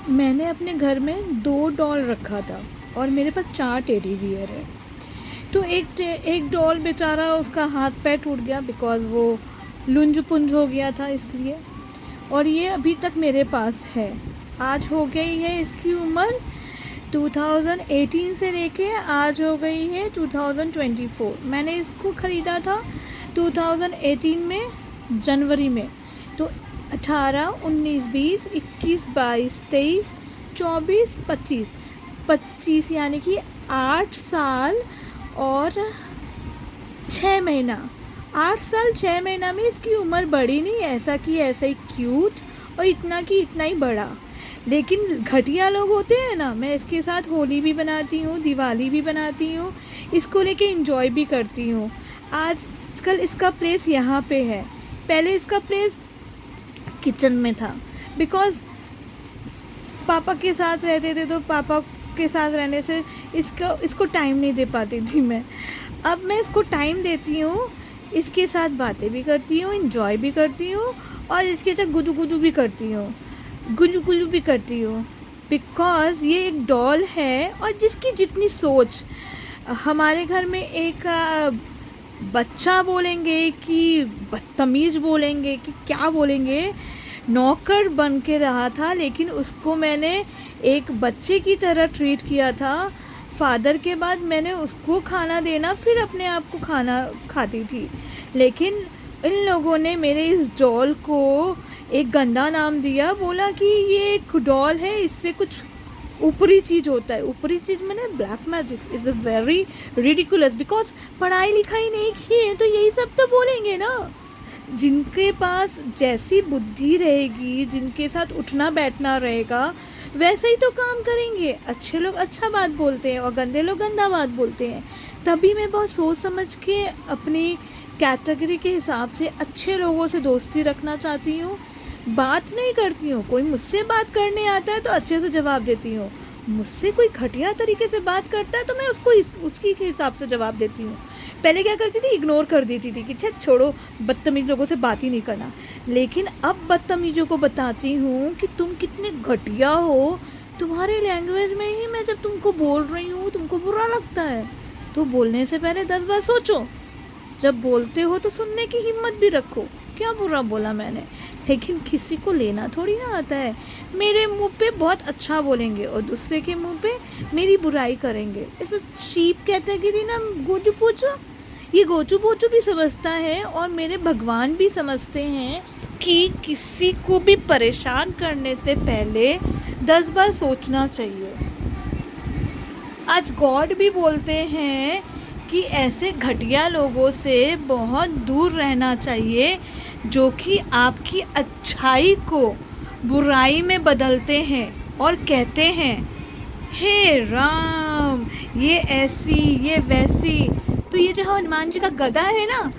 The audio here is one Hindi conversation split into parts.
मैंने अपने घर में 2 डॉल रखा था और मेरे पास 4 टेडी बियर है। तो एक डॉल बेचारा उसका हाथ पैर टूट गया बिकॉज़ वो लुंज पुंज हो गया था इसलिए, और ये अभी तक मेरे पास है। आज हो गई है इसकी उम्र 2018 से लेके आज हो गई है 2024। मैंने इसको ख़रीदा था 2018 में जनवरी में। तो 18, 19, 20, 21, 22, 23, 24, 25, 25 यानी कि 8 साल और 6 महीना। 8 साल 6 महीना में इसकी उम्र बढ़ी नहीं, ऐसा कि ऐसा ही क्यूट और इतना कि इतना ही बड़ा। लेकिन घटिया लोग होते हैं ना, मैं इसके साथ होली भी बनाती हूँ, दिवाली भी बनाती हूँ, इसको लेके एंजॉय भी करती हूँ। आजकल इसका प्लेस यहाँ पे है, पहले इसका प्लेस किचन में था बिकॉज़ पापा के साथ रहते थे, तो पापा के साथ रहने से इसको टाइम नहीं दे पाती थी मैं। अब मैं इसको टाइम देती हूँ, इसके साथ बातें भी करती हूँ, एंजॉय भी करती हूँ और इसके साथ गुजू गुजू भी करती हूँ, गुलू गुलू भी करती हूँ बिकॉज़ ये एक डॉल है। और जिसकी जितनी सोच, हमारे घर में एक बच्चा बोलेंगे कि बदतमीज़ बोलेंगे कि क्या बोलेंगे, नौकर बन के रहा था, लेकिन उसको मैंने एक बच्चे की तरह ट्रीट किया था। फादर के बाद मैंने उसको खाना देना, फिर अपने आप को खाना खाती थी। लेकिन इन लोगों ने मेरे इस डॉल को एक गंदा नाम दिया, बोला कि ये एक डॉल है, इससे कुछ ऊपरी चीज़ होता है। ऊपरी चीज़ मैंने black magic is a very ridiculous because पढ़ाई लिखाई नहीं की है, तो यही सब तो बोलेंगे ना। जिनके पास जैसी बुद्धि रहेगी, जिनके साथ उठना बैठना रहेगा, वैसे ही तो काम करेंगे। अच्छे लोग अच्छा बात बोलते हैं और गंदे लोग गंदा बात बोलते हैं। तभी मैं बहुत सोच समझ के अपनी कैटेगरी के हिसाब से अच्छे लोगों से दोस्ती रखना चाहती हूँ। बात नहीं करती हूँ, कोई मुझसे बात करने आता है तो अच्छे से जवाब देती हूँ। मुझसे कोई घटिया तरीके से बात करता है तो मैं उसकी के हिसाब से जवाब देती हूँ। पहले क्या करती थी, इग्नोर कर देती थी कि छोड़ो, बदतमीज़ लोगों से बात ही नहीं करना। लेकिन अब बदतमीज़ों को बताती हूँ कि तुम कितने घटिया हो, तुम्हारे लैंग्वेज में ही मैं जब तुमको बोल रही हूँ तुमको बुरा लगता है, तो बोलने से पहले 10 बार सोचो। जब बोलते हो तो सुनने की हिम्मत भी रखो, क्या बुरा बोला मैंने। लेकिन किसी को लेना थोड़ी ना आता है। मेरे मुंह पे बहुत अच्छा बोलेंगे और दूसरे के मुंह पे मेरी बुराई करेंगे। इसे चीप कैटेगरी ना गोचू पोचू, ये गोचू पोचू भी समझता है और मेरे भगवान भी समझते हैं कि किसी को भी परेशान करने से पहले 10 बार सोचना चाहिए। आज गॉड भी बोलते हैं कि ऐसे घटिया लोगों से बहुत दूर रहना चाहिए जो कि आपकी अच्छाई को बुराई में बदलते हैं और कहते हैं हे राम, ये ऐसी ये वैसी। तो ये जो हनुमान जी का गदा है ना,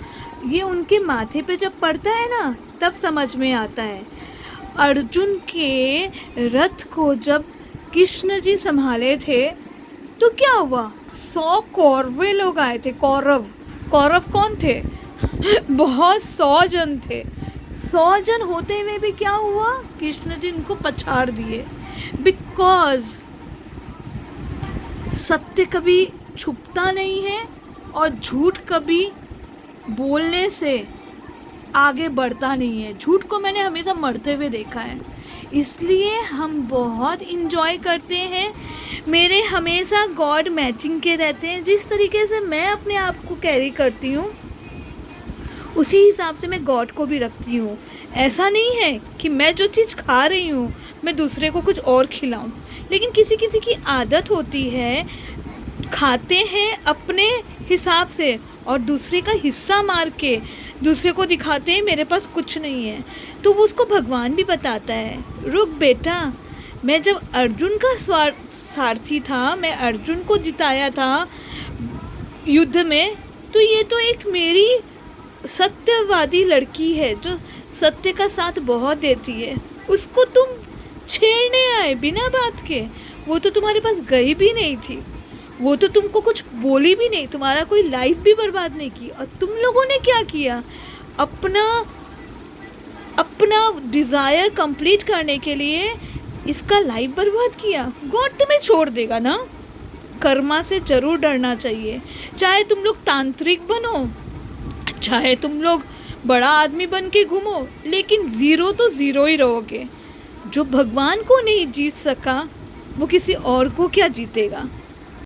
ये उनके माथे पे जब पड़ता है ना तब समझ में आता है। अर्जुन के रथ को जब कृष्ण जी संभाले थे तो क्या हुआ, 100 कौरवे लोग आए थे। कौरव कौरव कौन थे? बहुत 100 जन थे। 100 जन होते हुए भी क्या हुआ, कृष्ण जी उनको पछाड़ दिए। बिकॉज सत्य कभी छुपता नहीं है और झूठ कभी बोलने से आगे बढ़ता नहीं है। झूठ को मैंने हमेशा मरते हुए देखा है, इसलिए हम बहुत इंजॉय करते हैं। मेरे हमेशा गॉड मैचिंग के रहते हैं। जिस तरीके से मैं अपने आप को कैरी करती हूँ उसी हिसाब से मैं गॉड को भी रखती हूँ। ऐसा नहीं है कि मैं जो चीज़ खा रही हूँ मैं दूसरे को कुछ और खिलाऊँ, लेकिन किसी किसी की आदत होती है, खाते हैं अपने हिसाब से और दूसरे का हिस्सा मार के दूसरे को दिखाते हैं मेरे पास कुछ नहीं है। तो वो उसको भगवान भी बताता है, रुक बेटा, मैं जब अर्जुन का सारथी था, मैं अर्जुन को जिताया था युद्ध में, तो ये तो एक मेरी सत्यवादी लड़की है जो सत्य का साथ बहुत देती है। उसको तुम छेड़ने आए बिना बात के, वो तो तुम्हारे पास गई भी नहीं थी, वो तो तुमको कुछ बोली भी नहीं, तुम्हारा कोई लाइफ भी बर्बाद नहीं की। और तुम लोगों ने क्या किया, अपना डिज़ायर कंप्लीट करने के लिए इसका लाइफ बर्बाद किया, गॉड तुम्हें छोड़ देगा ना। कर्मा से जरूर डरना चाहिए। चाहे तुम लोग तांत्रिक बनो, चाहे तुम लोग बड़ा आदमी बन के घूमो, लेकिन ज़ीरो तो ज़ीरो ही रहोगे। जो भगवान को नहीं जीत सका वो किसी और को क्या जीतेगा।